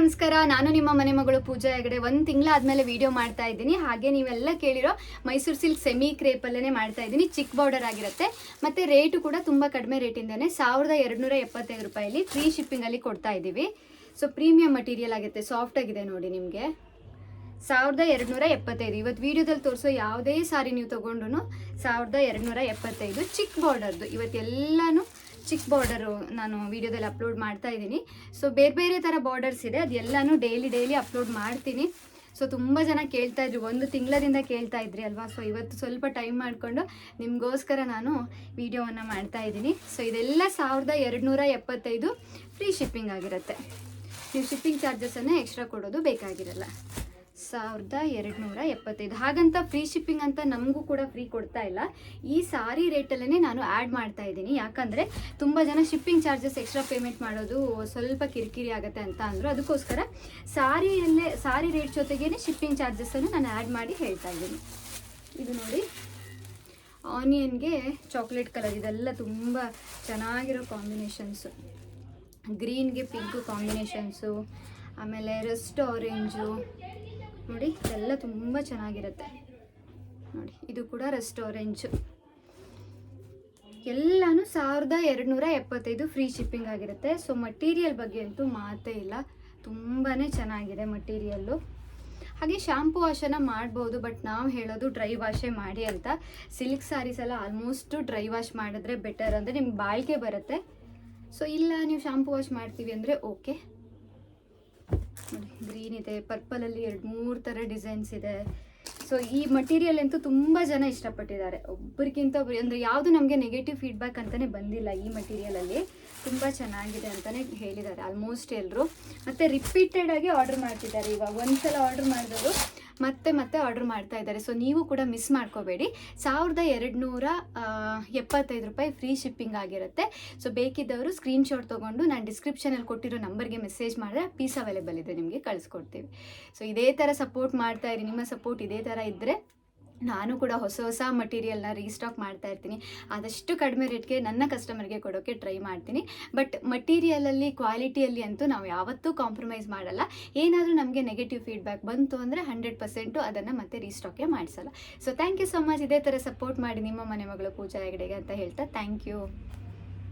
ನಮಸ್ಕಾರ. ನಾನು ನಿಮ್ಮ ಮನೆ ಮಗಳು ಪೂಜಾ ಹೆಗಡೆ. ಒಂದು ತಿಂಗಳಾದ್ಮೇಲೆ ವಿಡಿಯೋ ಮಾಡ್ತಾ ಇದ್ದೀನಿ. ಹಾಗೆ ನೀವೆಲ್ಲ ಕೇಳಿರೋ ಮೈಸೂರು ಸಿಲ್ಕ್ ಸೆಮಿ ಕ್ರೇಪಲ್ಲೇ ಮಾಡ್ತಾ ಇದ್ದೀನಿ. ಚಿಕ್ಕ ಬಾರ್ಡರ್ ಆಗಿರುತ್ತೆ ಮತ್ತು ರೇಟು ಕೂಡ ತುಂಬ ಕಡಿಮೆ ರೇಟಿಂದನೇ 1275 ರೂಪಾಯಲ್ಲಿ ಫ್ರೀ ಶಿಪ್ಪಿಂಗಲ್ಲಿ ಕೊಡ್ತಾ ಇದ್ದೀವಿ. ಸೊ ಪ್ರೀಮಿಯಂ ಮಟೀರಿಯಲ್ ಆಗುತ್ತೆ, ಸಾಫ್ಟ್ ಆಗಿದೆ ನೋಡಿ. ನಿಮಗೆ 1275. ಇವತ್ತು ವಿಡಿಯೋದಲ್ಲಿ ತೋರಿಸೋ ಯಾವುದೇ ಸಾರಿ ನೀವು ತೊಗೊಂಡ್ರು 1275 ಚಿಕ್ಕ ಬಾರ್ಡರ್ದು. ಇವತ್ತೆಲ್ಲನೂ ಚಿಕ್ಕ ಬಾರ್ಡರು ನಾನು ವಿಡಿಯೋದಲ್ಲಿ ಅಪ್ಲೋಡ್ ಮಾಡ್ತಾ ಇದ್ದೀನಿ. ಸೊ ಬೇರೆ ಬೇರೆ ಥರ ಬಾರ್ಡರ್ಸ್ ಇದೆ, ಅದೆಲ್ಲನೂ ಡೈಲಿ ಅಪ್ಲೋಡ್ ಮಾಡ್ತೀನಿ. ಸೊ ತುಂಬ ಜನ ಕೇಳ್ತಾ ಇದ್ರು, ಒಂದು ತಿಂಗಳದಿಂದ ಕೇಳ್ತಾ ಇದ್ರಿ ಅಲ್ವಾ. ಸೊ ಇವತ್ತು ಸ್ವಲ್ಪ ಟೈಮ್ ಮಾಡಿಕೊಂಡು ನಿಮಗೋಸ್ಕರ ನಾನು ವಿಡಿಯೋವನ್ನು ಮಾಡ್ತಾ ಇದ್ದೀನಿ. ಸೊ ಇದೆಲ್ಲ 1275 ಫ್ರೀ ಶಿಪ್ಪಿಂಗ್ ಆಗಿರುತ್ತೆ. ನೀವು ಶಿಪ್ಪಿಂಗ್ ಚಾರ್ಜಸನ್ನೇ ಎಕ್ಸ್ಟ್ರಾ ಕೊಡೋದು ಬೇಕಾಗಿರಲ್ಲ. 1275. ಹಾಗಂತ ಫ್ರೀ ಶಿಪ್ಪಿಂಗ್ ಅಂತ ನಮಗೂ ಕೂಡ ಫ್ರೀ ಕೊಡ್ತಾ ಇಲ್ಲ. ಈ ಸಾರಿ ರೇಟಲ್ಲೇ ನಾನು ಆ್ಯಡ್ ಮಾಡ್ತಾ ಇದ್ದೀನಿ. ಯಾಕಂದರೆ ತುಂಬ ಜನ ಶಿಪ್ಪಿಂಗ್ ಚಾರ್ಜಸ್ ಎಕ್ಸ್ಟ್ರಾ ಪೇಮೆಂಟ್ ಮಾಡೋದು ಸ್ವಲ್ಪ ಕಿರಿಕಿರಿ ಆಗುತ್ತೆ ಅಂತ ಅಂದರು. ಅದಕ್ಕೋಸ್ಕರ ಸಾರಿ ರೇಟ್ ಜೊತೆಗೇ ಶಿಪ್ಪಿಂಗ್ ಚಾರ್ಜಸನ್ನು ನಾನು ಆ್ಯಡ್ ಮಾಡಿ ಹೇಳ್ತಾ ಇದ್ದೀನಿ. ಇದು ನೋಡಿ, ಆನಿಯನ್ಗೆ ಚಾಕ್ಲೇಟ್ ಕಲರ್, ಇದೆಲ್ಲ ತುಂಬ ಚೆನ್ನಾಗಿರೋ ಕಾಂಬಿನೇಷನ್ಸು. ಗ್ರೀನ್ಗೆ ಪಿಂಕ್ ಕಾಂಬಿನೇಷನ್ಸು, ಆಮೇಲೆ ರಸ್ಟ್ ಆರೆಂಜು ನೋಡಿ, ಇದೆಲ್ಲ ತುಂಬ ಚೆನ್ನಾಗಿರುತ್ತೆ ನೋಡಿ. ಇದು ಕೂಡ ರಸ್ಟ್ ಆರೆಂಜು. ಎಲ್ಲನೂ 1275 ಫ್ರೀ ಶಿಪ್ಪಿಂಗ್ ಆಗಿರುತ್ತೆ. ಸೊ ಮಟೀರಿಯಲ್ ಬಗ್ಗೆ ಅಂತೂ ಮಾತೇ ಇಲ್ಲ, ತುಂಬಾ ಚೆನ್ನಾಗಿದೆ ಮಟೀರಿಯಲ್ಲು. ಹಾಗೆ ಶಾಂಪೂ ವಾಶನ್ನು ಮಾಡ್ಬೋದು, ಬಟ್ ನಾವು ಹೇಳೋದು ಡ್ರೈ ವಾಶೇ ಮಾಡಿ ಅಂತ. ಸಿಲ್ಕ್ ಸ್ಯಾರೀಸ್ ಎಲ್ಲ ಆಲ್ಮೋಸ್ಟು ಡ್ರೈ ವಾಶ್ ಮಾಡಿದ್ರೆ ಬೆಟರ್, ಅಂದರೆ ನಿಮ್ಗೆ ಬಾಳಿಕೆ ಬರುತ್ತೆ. ಸೊ ಇಲ್ಲ ನೀವು ಶಾಂಪೂ ವಾಶ್ ಮಾಡ್ತೀವಿ ಅಂದರೆ ಓಕೆ. ನೋಡಿ, ಗ್ರೀನ್ ಇದೆ, ಪರ್ಪಲಲ್ಲಿ 2-3 ಥರ ಡಿಸೈನ್ಸ್ ಇದೆ. ಸೊ ಈ ಮಟೀರಿಯಲ್ ಅಂತೂ ತುಂಬ ಜನ ಇಷ್ಟಪಟ್ಟಿದ್ದಾರೆ, ಒಬ್ಬರಿಗಿಂತ ಒಬ್ಬರು. ಅಂದರೆ ಯಾವುದು ನಮಗೆ ನೆಗೆಟಿವ್ ಫೀಡ್ಬ್ಯಾಕ್ ಅಂತಲೇ ಬಂದಿಲ್ಲ. ಈ ಮಟೀರಿಯಲಲ್ಲಿ ತುಂಬ ಚೆನ್ನಾಗಿದೆ ಅಂತಲೇ ಹೇಳಿದ್ದಾರೆ ಆಲ್ಮೋಸ್ಟ್ ಎಲ್ಲರೂ. ಮತ್ತು ರಿಪೀಟೆಡ್ ಆಗಿ ಆರ್ಡರ್ ಮಾಡ್ತಿದ್ದಾರೆ. ಇವಾಗ ಒಂದ್ಸಲ ಆರ್ಡರ್ ಮಾಡಿದವರು ಮತ್ತೆ ಆರ್ಡರ್ ಮಾಡ್ತಾ ಇದ್ದಾರೆ. ಸೊ ನೀವು ಕೂಡ ಮಿಸ್ ಮಾಡ್ಕೋಬೇಡಿ. 1275 ರೂಪಾಯಿ ಫ್ರೀ ಶಿಪ್ಪಿಂಗ್ ಆಗಿರುತ್ತೆ. ಸೊ ಬೇಕಿದ್ದವರು ಸ್ಕ್ರೀನ್ಶಾಟ್ ತೊಗೊಂಡು ನಾನು ಡಿಸ್ಕ್ರಿಪ್ಷನಲ್ಲಿ ಕೊಟ್ಟಿರೋ ನಂಬರ್ಗೆ ಮೆಸೇಜ್ ಮಾಡಿದ್ರೆ ಪೀಸ್ ಅವೈಲೇಬಲ್ ಇದೆ, ನಿಮಗೆ ಕಳಿಸ್ಕೊಡ್ತೀವಿ. ಸೊ ಇದೇ ಥರ ಸಪೋರ್ಟ್ ಮಾಡ್ತಾ ಇರಿ. ನಿಮ್ಮ ಸಪೋರ್ಟ್ ಇದೇ ಥರ ಇದ್ದರೆ ನಾನು ಕೂಡ ಹೊಸ ಮಟೀರಿಯಲ್ನ ರೀಸ್ಟಾಕ್ ಮಾಡ್ತಾ ಇರ್ತೀನಿ. ಆದಷ್ಟು ಕಡಿಮೆ ರೇಟ್ಗೆ ನನ್ನ ಕಸ್ಟಮರ್ಗೆ ಕೊಡೋಕ್ಕೆ ಟ್ರೈ ಮಾಡ್ತೀನಿ. ಬಟ್ ಮಟೀರಿಯಲಲ್ಲಿ ಕ್ವಾಲಿಟಿಯಲ್ಲಿ ಅಂತೂ ನಾವು ಯಾವತ್ತೂ ಕಾಂಪ್ರಮೈಸ್ ಮಾಡಲ್ಲ. ಏನಾದರೂ ನಮಗೆ ನೆಗೆಟಿವ್ ಫೀಡ್ಬ್ಯಾಕ್ ಬಂತು ಅಂದರೆ 100% ಅದನ್ನು ಮತ್ತೆ ರೀಸ್ಟಾಕೇ ಮಾಡಿಸಲ್ಲ. So thank you so much. ಇದೇ ಥರ ಸಪೋರ್ಟ್ ಮಾಡಿ ನಿಮ್ಮ ಮನೆ ಮಗಳು ಪೂಜಾ ಹೆಗಡೆಗೆ ಅಂತ ಹೇಳ್ತಾ ಥ್ಯಾಂಕ್ ಯು.